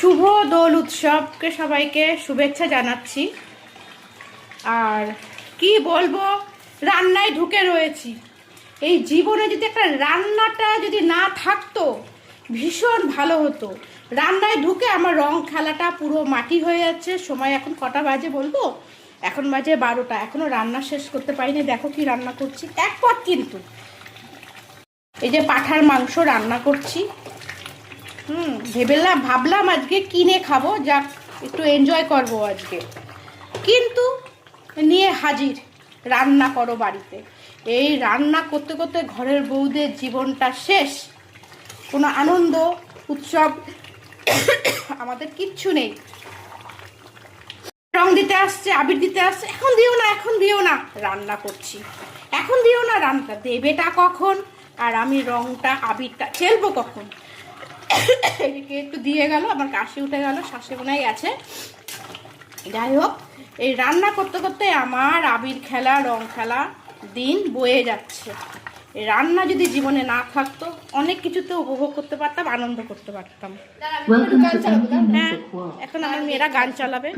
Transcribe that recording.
শুভ দোল উৎসবকে সবাইকে শুভেচ্ছা জানাচ্ছি। আর কি বলবো, রান্নায় ঢুকে রয়েছি। এই জীবনে যদি একটা রান্নাটা যদি না থাকতো ভীষণ ভালো হতো। রান্নায় ঢুকে আমার রং খেলাটা পুরো মাটি হয়ে যাচ্ছে। সময় এখন কটা বাজে বলবো? এখন বাজে 12টা, এখনো রান্না শেষ করতে পারিনি। দেখো কি রান্না করছি, এক পথ কিন্তু। এই যে পাঁঠার মাংস রান্না করছি। ভাবলাম আজকে কিনে খাবো, যাক একটু এনজয় করবো আজকে। কিন্তু নিয়ে হাজির রান্না করো বাড়িতে। এই রান্না করতে করতে ঘরের বউদের জীবনটা শেষ। কোনো আনন্দ উৎসব আমাদের কিচ্ছু নেই। রং দিতে আসছে, আবির দিতে আসছে, এখন দিও না রান্না করছি, এখন দিও না। রান্না দেবেটা কখন? আর আমি রংটা আবিরটা খেলবো কখন? এদিকে একটু দিয়ে গেল, আমার কাশি উঠে গেল, শ্বাসে মনে গেছে। যাই হোক, এই রান্না করতে করতে আমার আবির খেলা রং খেলা দিন বয়ে যাচ্ছে। এই রান্না যদি জীবনে না থাকতো অনেক কিছুতে উপভোগ করতে পারতাম, আনন্দ করতে পারতাম। হ্যাঁ, এখন আমার মেয়েরা গান চালাবে।